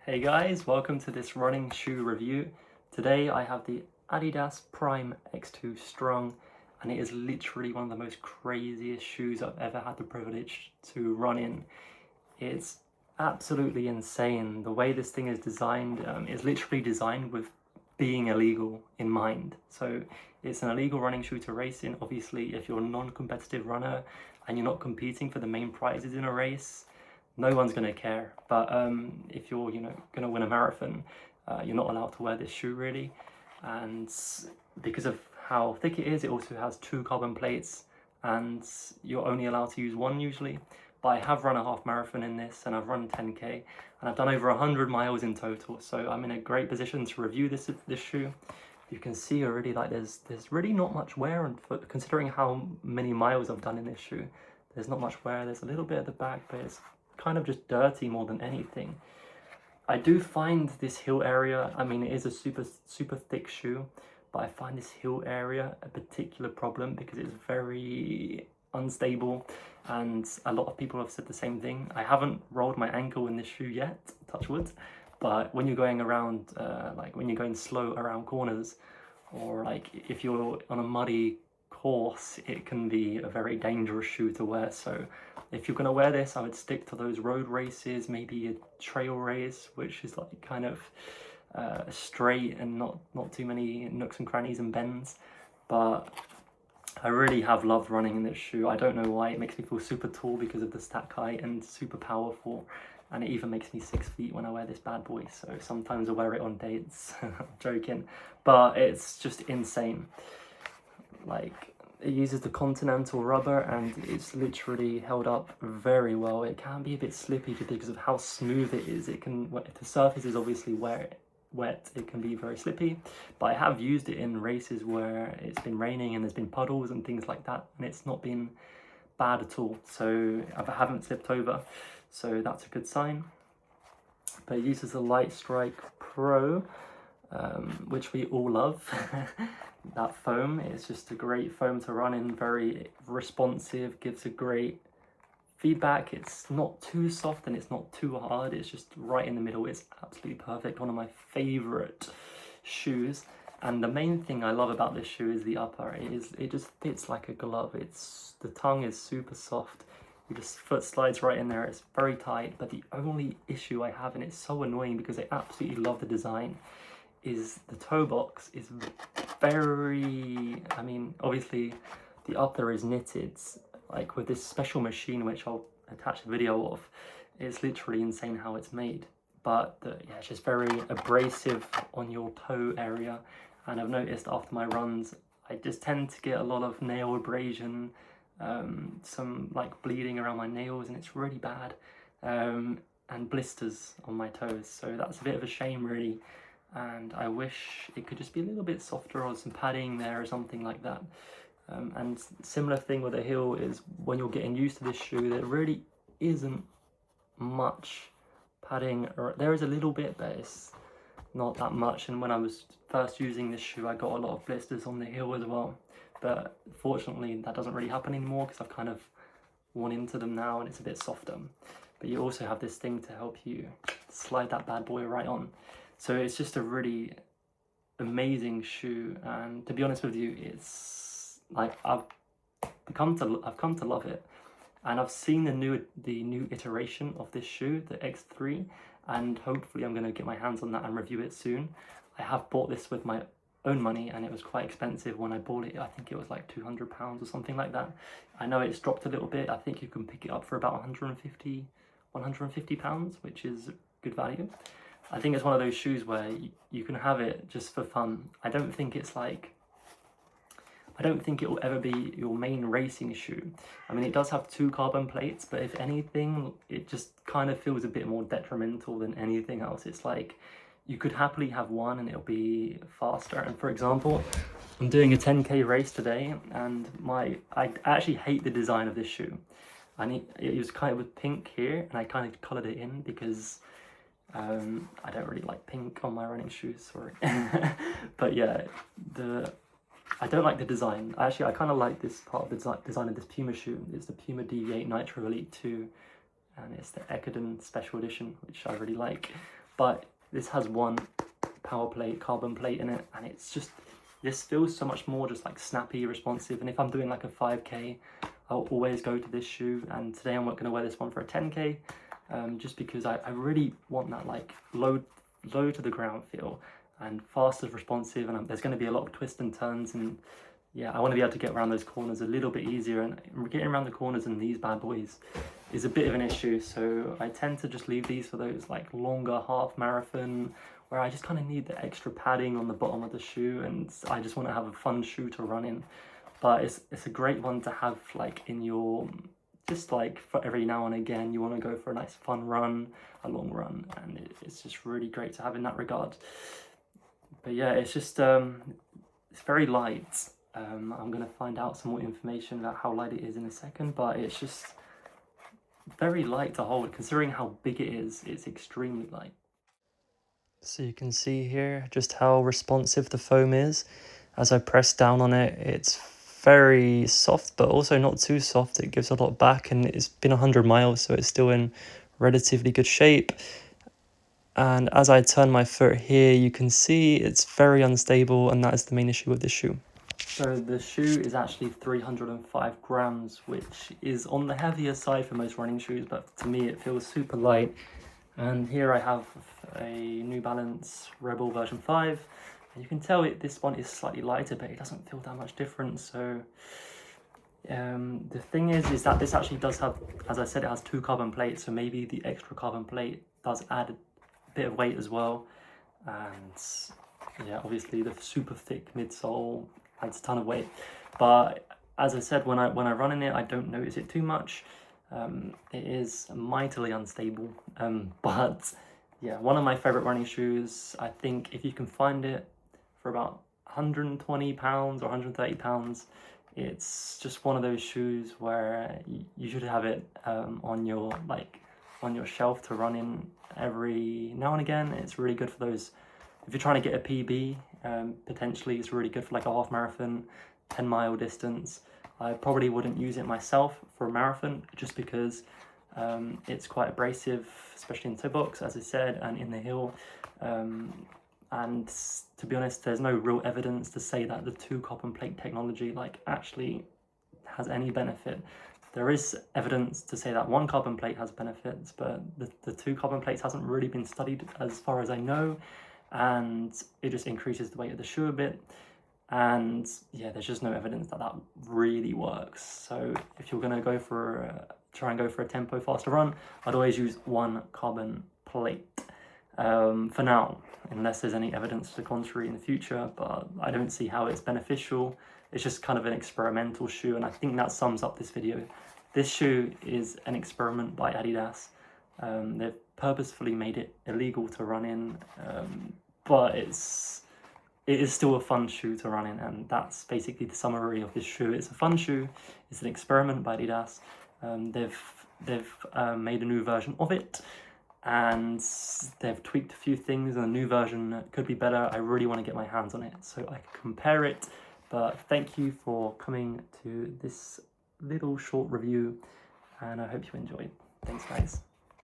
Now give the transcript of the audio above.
Hey guys, welcome to this running shoe review. Today I have the Adidas Prime X2 Strung, and it is literally one of the most craziest shoes I've ever had the privilege to run in. It's absolutely insane. The way this thing is designed is literally designed with being illegal in mind. So it's an illegal running shoe to race in. Obviously, if you're a non-competitive runner and you're not competing for the main prizes in a race, no one's going to care. But if you're, going to win a marathon, you're not allowed to wear this shoe really. And because of how thick it is, it also has two carbon plates, and you're only allowed to use one usually. But I have run a half marathon in this, and I've run 10k, and I've done over 100 miles in total. So I'm in a great position to review this shoe. You can see already, like there's really not much wear, and considering how many miles I've done in this shoe, there's not much wear. There's a little bit at the back, but it's kind of just dirty more than anything. I do find this heel area, I mean, it is a super thick shoe, but I find this heel area a particular problem because it's very unstable, and a lot of people have said the same thing. I haven't rolled my ankle in this shoe yet, touch wood, but when you're going around, like when you're going slow around corners, or like if you're on a muddy course, it can be a very dangerous shoe to wear. So if you're going to wear this, I would stick to those road races, maybe a trail race, which is like kind of straight and not too many nooks and crannies and bends. But I really have loved running in this shoe. I don't know why. It makes me feel super tall because of the stack height, and super powerful. And it even makes me 6 feet when I wear this bad boy. So sometimes I wear it on dates. I'm joking. But it's just insane. Like, it uses the Continental rubber, and it's literally held up very well. It can be a bit slippy because of how smooth it is. It can, if the surface is obviously wet, it can be very slippy. But I have used it in races where it's been raining and there's been puddles and things like that, and it's not been bad at all. So I haven't slipped over, so that's a good sign. But it uses the Light Strike Pro, which we all love. That foam is just a great foam to run in, very responsive, gives a great feedback. It's not too soft and it's not too hard, it's just right in the middle. It's absolutely perfect, one of my favorite shoes. And the main thing I love about this shoe is the upper. It just fits like a glove. The tongue is super soft. Your foot slides right in there. It's very tight. But the only issue I have, and it's so annoying because I absolutely love the design, is the toe box is very, I mean, obviously the upper is knitted, like with this special machine, which I'll attach a video of. It's literally insane how it's made. But yeah, it's just very abrasive on your toe area. And I've noticed after my runs, I just tend to get a lot of nail abrasion, some like bleeding around my nails, and it's really bad. And blisters on my toes. So that's a bit of a shame really. And I wish it could just be a little bit softer, or some padding there or something like that. And similar thing with the heel is when you're getting used to this shoe, there really isn't much padding, or there is a little bit, but it's not that much. And when I was first using this shoe, I got a lot of blisters on the heel as well. But fortunately, that doesn't really happen anymore because I've kind of worn into them now, and it's a bit softer. But you also have this thing to help you slide that bad boy right on. So it's just a really amazing shoe, and to be honest with you, it's like I've come to love it. And I've seen the new iteration of this shoe, the X3, and hopefully I'm going to get my hands on that and review it soon. I have bought this with my own money, and it was quite expensive when I bought it. I think it was like £200 or something like that. I know it's dropped a little bit. I think you can pick it up for about £150, which is good value. I think it's one of those shoes where you can have it just for fun. I don't think it will ever be your main racing shoe. I mean, it does have two carbon plates, but if anything, it just kind of feels a bit more detrimental than anything else. It's like you could happily have one and it'll be faster. And for example, I'm doing a 10k race today, and I actually hate the design of this shoe. It was kind of with pink here, and I kind of colored it in because I don't really like pink on my running shoes, sorry. But yeah, I don't like the design. Actually, I kind of like this part of the design of this Puma shoe. It's the Puma DV8 Nitro Elite 2, and it's the Ecodon Special Edition, which I really like. but this has one power plate, carbon plate in it, and it's just, this feels so much more just like snappy, responsive. And if I'm doing like a 5k, I'll always go to this shoe, and today I'm not going to wear this one for a 10k, just because I really want that like low to the ground feel and fast and responsive, and there's going to be a lot of twists and turns, and yeah, I want to be able to get around those corners a little bit easier, and getting around the corners in these bad boys is a bit of an issue. So I tend to just leave these for those like longer half marathon where I just kind of need the extra padding on the bottom of the shoe, and I just want to have a fun shoe to run in. But it's a great one to have like in your, just like for every now and again you want to go for a nice fun run, a long run, and it's just really great to have in that regard. But yeah, it's just it's very light. I'm going to find out some more information about how light it is in a second, but it's just very light to hold. Considering how big it is, it's extremely light. So you can see here just how responsive the foam is. As I press down on it, it's very soft, but also not too soft. It gives a lot back, and it's been 100 miles, so it's still in relatively good shape. And as I turn my foot here, you can see it's very unstable, and that is the main issue with this shoe. So the shoe is actually 305 grams, which is on the heavier side for most running shoes, but to me it feels super light. And here I have a New Balance Rebel version 5. And you can tell this one is slightly lighter, but it doesn't feel that much different. So the thing is that this actually does have, as I said, it has 2 carbon plates, so maybe the extra carbon plate does add a bit of weight as well. And yeah, obviously the super thick midsole adds a ton of weight. But as I said, when I run in it, I don't notice it too much. It is mightily unstable, but yeah, one of my favorite running shoes. I think if you can find it for about 120 pounds or 130 pounds, it's just one of those shoes where you should have it on your shelf to run in every now and again. It's really good for those, if you're trying to get a PB, potentially it's really good for like a half marathon, 10-mile distance. I probably wouldn't use it myself for a marathon just because it's quite abrasive, especially in toe box, as I said, and in the heel. And to be honest, there's no real evidence to say that the 2 carbon plate technology like actually has any benefit. There is evidence to say that 1 carbon plate has benefits, but the 2 carbon plates hasn't really been studied as far as I know, and it just increases the weight of the shoe a bit. And yeah, there's just no evidence that that really works. So if you're going to go for try and go for a tempo faster run, I'd always use 1 carbon plate for now, unless there's any evidence to the contrary in the future. But I don't see how it's beneficial. It's just kind of an experimental shoe, and I think that sums up this video. This shoe is an experiment by Adidas. They've purposefully made it illegal to run in, but it is still a fun shoe to run in, and that's basically the summary of this shoe. It's a fun shoe. It's an experiment by Adidas. They've made a new version of it, and they've tweaked a few things, and a new version could be better. I really want to get my hands on it so I can compare it. But thank you for coming to this little short review, and I hope you enjoyed. Thanks, guys.